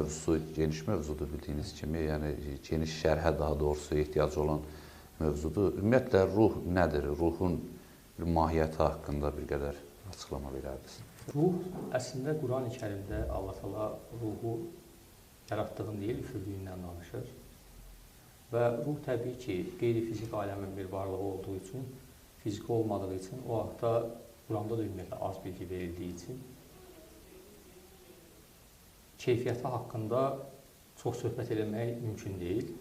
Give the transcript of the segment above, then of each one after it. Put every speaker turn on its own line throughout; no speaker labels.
mövzusu geniş mövzudur bildiyiniz kimi, yəni geniş şərhə daha doğrusu ehtiyacı olan mövzudur. Ümumiyyətlə ruh nədir? Ruhun bir mahiyyəti haqqında bir qədər açıqlama verərdiniz.
Ruh əslində Quran-ı Kərimdə Allah Təala ruhu yaratdığını deyil, üfürdüyündən danışır. Və ruh təbii ki, qeyri-fizik aləmin bir varlığı olduğu üçün, fiziki olmadığı üçün, o haqda Quranda da ümumiyyətlə az bilgi verildiyi üçün keyfiyyəti haqqında çox söhbət eləmək mümkün deyil.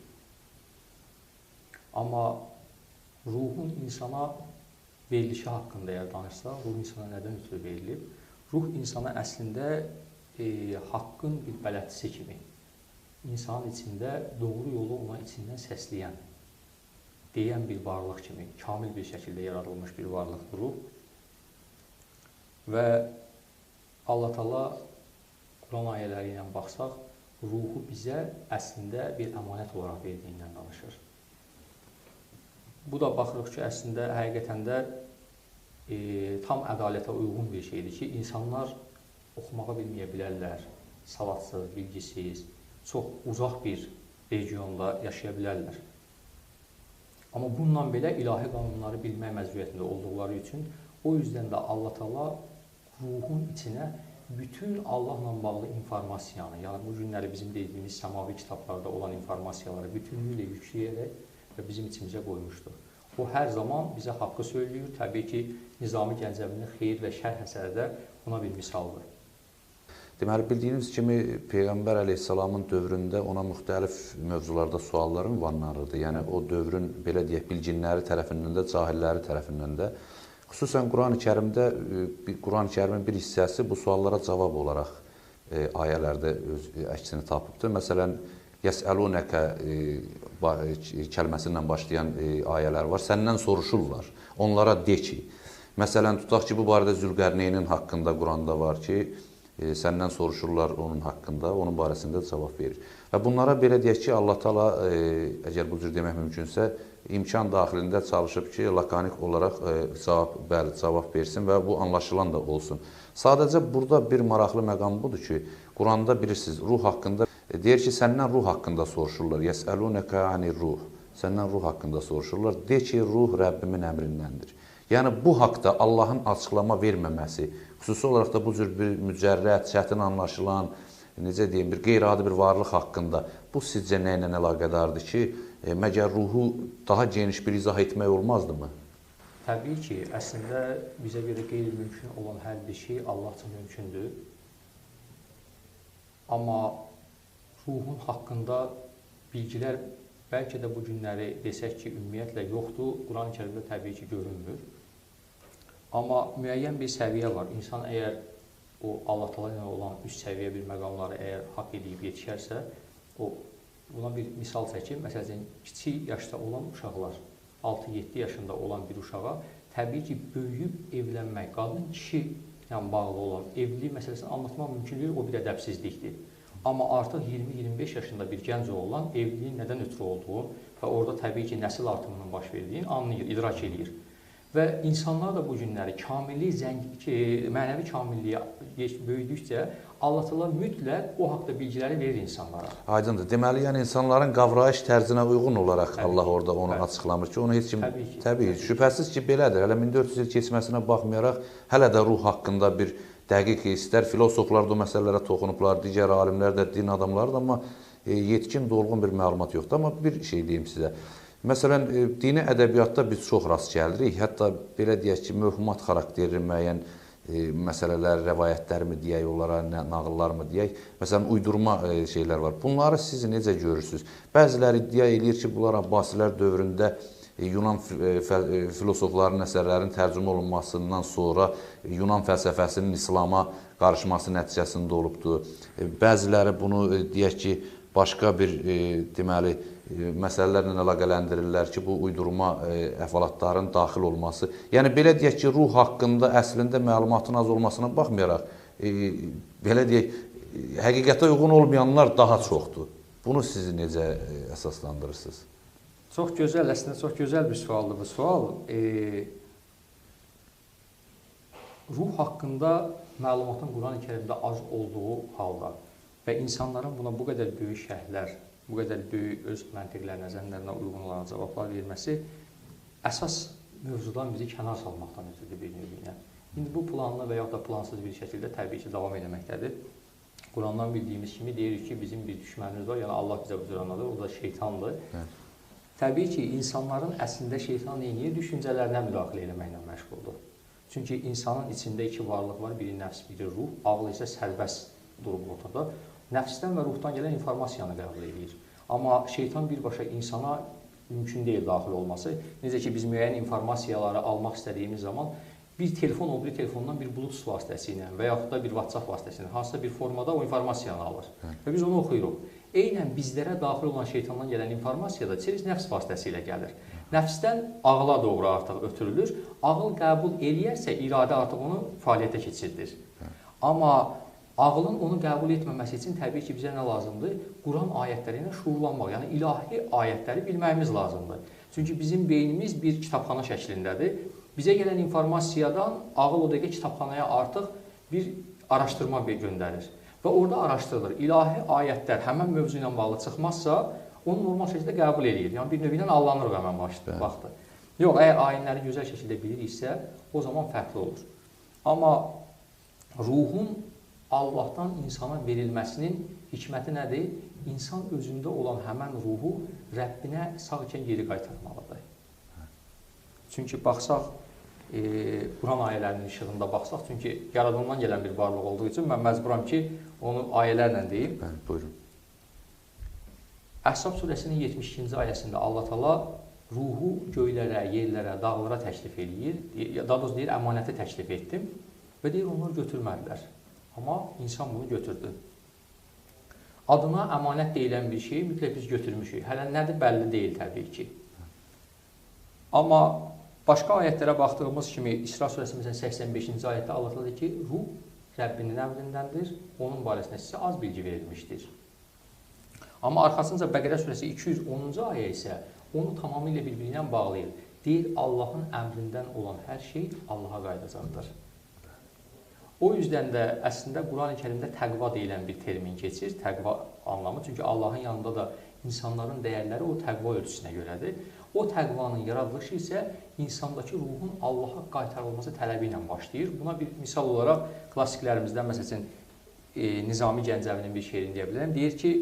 Amma ruhun insana verilişi haqqında eğer danışsaq, ruh insana nədən ötürü verilib? Ruh insana əslində haqqın bir bələdçisi kimi, insanın içində doğru yolu ona içindən səsləyən, deyən bir varlıq kimi, kamil bir şəkildə yaradılmış bir varlıqdır ruh. Və Allah Təala Quran ayələri ilə baxsaq, ruhu bizə əslində bir əmanət olaraq verdiyindən danışır. Bu da baxırıq ki, əslində həqiqətən də tam ədalətə uyğun bir şeydir ki, insanlar oxumağa bilməyə bilərlər, savadsız, bilgisiz, çox uzaq bir regionda yaşaya bilərlər. Amma bununla belə ilahi qanunları bilmək məcburiyyətində olduqları üçün, o yüzden də Allah Təala ruhun içinə bütün Allahla bağlı informasiyanı, yəni bu günləri bizim dediyimiz səmavi kitablarda olan informasiyaları bütünlüyülə yükləyərək və bizim içimizə qoymuşdur. O hər zaman bizə haqqı söylüyor. Təbii ki, Nizami Gəncəvinin Xeyir və Şərh əsəri də ona bir misaldır.
Deməli, bildiyiniz kimi Peyğəmbər əleyhissalamın dövründə ona müxtəlif mövzularda suallar ünvanlanırdı. Yəni, o dövrün, belə deyək, bilginləri tərəfindən də, cahilləri tərəfindən də. Xüsusən Quran-ı Kərimin bir hissəsi bu suallara cavab olaraq ayələrdə öz əksini tapıbdır. Məsələn, Yəsəlunəkə kəlməsindən başlayan ayələr var. Səndən soruşurlar. Onlara de ki, məsələn, tutaq ki, bu barədə Zülqərneynin haqqında Quranda var ki, səndən soruşurlar onun haqqında, onun barəsində cavab verir. Və bunlara belə deyək ki, Allah Təala, əgər bu cür demək mümkünsə, imkan daxilində çalışıb ki, lakanik olaraq cavab versin və bu anlaşılan da olsun. Sadəcə burada bir maraqlı məqam budur ki, Quranda bilirsiniz, ruh haqqında deyir ki, səndən ruh haqqında soruşurlar. Yəsəlunəkə anir ruh. Səndən ruh haqqında soruşurlar. De ki, ruh Rəbbimin əmrindəndir. Yəni, bu haqda Allahın açıqlama verməməsi, xüsusi olaraq da bu cür bir mücərrət, çətin anlaşılan, necə deyim, bir qeyri-adi bir varlıq haqqında bu sizcə nə ilə əlaqədardır ki, məgər ruhu daha geniş bir izah etmək olmazdımı?
Təbii ki, əslində bizə görə qeyri-mümkün olan hər bir şey Allah üçün mümkündür. Amma ruhun haqqında bilgilər bəlkə də bu günləri desək ki, ümumiyyətlə yoxdur, Quran-ı Kərimdə təbii ki, görünmür. Amma müəyyən bir səviyyə var. İnsan əgər o Allah Təala ilə olan üst səviyyə bir məqamları əgər haqq edib yetişərsə, buna bir misal çəkim. Məsələn, kiçik yaşda olan uşaqlar, 6-7 yaşında olan bir uşağa təbii ki, böyüyüb evlənmək, qadın kişi ilə bağlı olan evlilik məsələsini anlatmaq mümkün deyil, o bir ədəbsizlikdir. Amma artıq 20-25 yaşında bir gənc oğlan evliliyin nədən ötürü olduğu və orada təbii ki, nəsil artımının baş verdiyini anlayır, idrak edir. Və insanlar da bu günləri mənəvi kamilliyə böyüdükcə Allah Təala mütləq o haqda bilgiləri verir insanlara.
Aydındır. Deməli, yəni insanların qavrayış tərzinə uyğun olaraq Allah orada onu açıqlamır ki, onu heç kim... Təbii, şübhəsiz ki, belədir. Hələ 1400 il keçməsinə baxmayaraq, hələ də ruh haqqında bir dəqiq istər filosoflar da o məsələlərə toxunublar, digər alimlər də, din adamları da, amma yetkin, dolğun bir məlumat yoxdur. Amma bir şey deyim sizə. Məsələn, dini ədəbiyyatda biz çox rast gəlirik. Hətta belə deyək ki, mövhumat xarakterli müəyyən məsələlər, rəvayətlərmi deyək, onlara nağıllarmı deyək. Məsələn, uydurma şeylər var. Bunları siz necə görürsünüz? Bəziləri iddia edir ki, bunlar Abbasilər dövründə Yunan filosofların əsərlərinin tərcümə olunmasından sonra Yunan fəlsəfəsinin İslama qarışması nəticəsində olubdur. Bəziləri bunu deyək ki, başqa bir deməli məsələlərlə əlaqələndirirlər ki, bu uydurma əhvalatların daxil olması. Yəni, belə deyək ki, ruh haqqında əslində məlumatın az olmasına baxmayaraq, belə deyək, həqiqətə uyğun olmayanlar daha çoxdur. Bunu siz necə əsaslandırırsınız?
Çox gözəl, əslində çox gözəl bir sualdır bu sual. Ruh haqqında məlumatın Quran-ı Kərimdə az olduğu halda və insanların buna bu qədər böyük şərhlər, bu qədər böyük öz məntiqlərinə, zənnlərinə uyğun olaraq cavablar verməsi əsas mövzudan bizi kənar salmaqdan ötürü bir növü. İndi bu planlı və yaxud da plansız bir şəkildə təbii ki, davam etməkdədir. Qurandan bildiyimiz kimi deyirik ki, bizim bir düşmənimiz var, yəni Allah bizə bu cür anladır, o da şeytandır. Təbii ki, insanların əslində şeytan neyini düşüncələrinə müdaxilə etməklə məşğuldur. Çünki insanın içində iki varlıq var, biri nəfs, biri ruh, ağıl isə sərbəst durub ortada. Nəfsdən və ruhdan gələn informasiyanı qəbul edir. Amma şeytan birbaşa insana mümkün deyil daxil olması. Necə ki, biz müəyyən informasiyaları almaq istədiyimiz zaman bir telefon o biri telefondan bir Bluetooth vasitəsilə və yaxud da bir WhatsApp vasitəsilə hansısa bir formada o informasiyanı alır və biz onu oxuyuruq. Eynən bizlərə daxil olan şeytandan gələn informasiya da çiriz nəfs vasitəsilə gəlir. Nəfsdən ağla doğru artıq ötürülür. Ağıl qəbul eləyərsə, iradə artıq onu fəaliyyətə keçirdir. Amma ağlın onu qəbul etməməsi üçün təbii ki, bizə nə lazımdır? Quran ayətləri ilə şuurlanmaq, yəni ilahi ayətləri bilməyimiz lazımdır. Çünki bizim beynimiz bir kitabxana şəklindədir. Bizə gələn informasiyadan ağıl o dəqiqə kitabxanaya artıq bir araşdırma göndərir. Və orada araşdırılır. İlahi ayətlər həmən mövzu ilə bağlı çıxmazsa, onu normal şəkildə qəbul edir. Yəni bir növü ilə allanırıq həmən vaxtda. Yox, əgər ayinləri gözəl şəkildə biliriksə, o zaman fərqli olur. Amma ruhun Allahdan insana verilməsinin hikməti nədir? İnsan özündə olan həmən ruhu Rəbbinə sağ ikən geri qaytarmalıdır. Çünki baxsaq, Quran ayələrinin işığında baxsaq, çünki yaradığından gələn bir varlıq olduğu üçün mən məcburam ki, onu ayələrlə deyim.
Buyurun.
Əhzab surəsinin 72-ci ayəsində Allah Taala ruhu göylərə, yerlərə, dağlara təklif eləyir. Daha doğrusu deyir, əmanəti təklif etdim və deyir, onlar götürmədilər. Amma insan bunu götürdü. Adına əmanət deyilən bir şeyi mütləq biz götürmüşük. Hələ nədir bəlli deyil təbii ki. Amma başqa ayətlərə baxdığımız kimi İsra surəsimizin 85-ci ayətdə Allah deyir ki, ruh Rəbbinin əmrindəndir, onun barəsində sizə az bilgi verilmişdir. Amma arxasınca Bəqərə surəsi 210-cu ayə isə onu tamamilə bir-biri ilə bağlayır. Deyir, Allahın əmrindən olan hər şey Allaha qayıdacaqdır. O yüzden də əslində Quran-ı Kərimdə təqva deyilən bir termin keçir, təqva anlamı. Çünki Allahın yanında da insanların dəyərləri o təqva ölçüsünə görədir. O təqvanın yaradılışı isə insandakı ruhun Allaha qaytarılması tələbi ilə başlayır. Buna bir misal olaraq klassiklərimizdən, məsələn, Nizami Gəncəvinin bir şeirini deyə bilərəm. Deyir ki,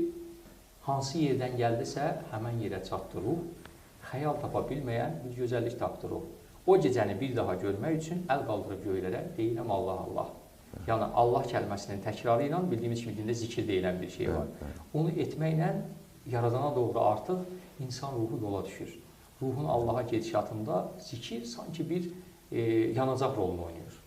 hansı yerdən gəldisə, həmən yerə çatdı ruh, xəyal tapa bilməyən bir gözəllik tapdı ruh. O gecəni bir daha görmək üçün əl qaldırıb göylərə deyirəm Allah Allah. Yəni Allah kəlməsinin təkrarı ilə bildiyimiz kimi dində zikir deyilən bir şey var. Onu etməklə yaradana doğru artıq insan ruhu yola düşür. Ruhun Allaha gedişatında zikir sanki bir yanacaq rolunu oynayır.